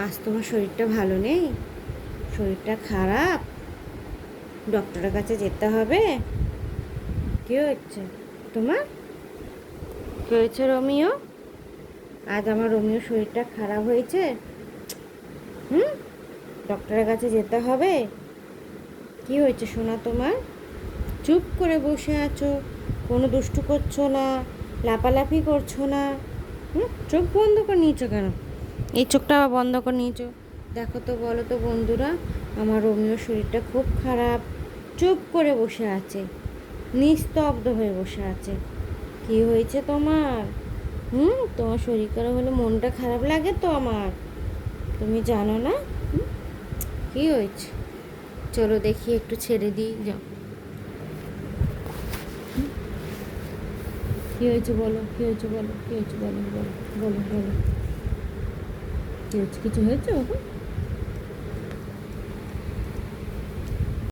আজ তোমার শরীরটা ভালো নেই, শরীরটা খারাপ, ডক্টরের কাছে যেতে হবে। কী হচ্ছে তোমার? কী হয়েছে রোমিও? আজ আমার রোমিও শরীরটা খারাপ হয়েছে। হুম, ডক্টরের কাছে যেতে হবে। কী হয়েছে সোনা তোমার? চুপ করে বসে আছো, কোনো দুষ্টু করছো না, লাপালাপি করছো না। চোখ বন্ধ করে নিয়েছো কেন? এই চোখটা আবার বন্ধ করে নিয়েছো। দেখো তো, বলো তো বন্ধুরা, আমার রোমিওর শরীরটা খুব খারাপ, চুপ করে বসে আছে, নিস্তব্ধ হয়ে বসে আছে। কি হয়েছে তোমার? তোমার শরীর খারাপ হলে মনটা খারাপ লাগে তো আমার, তুমি জানো না? কি হয়েছে? চলো দেখি, একটু ছেড়ে দিই, যাও। কী হয়েছে বলো, কী হয়েছে বলো, কী হয়েছে বলো, বলো বলো বলো। কী হয়েছে? কিছু হয়েছে বাবা?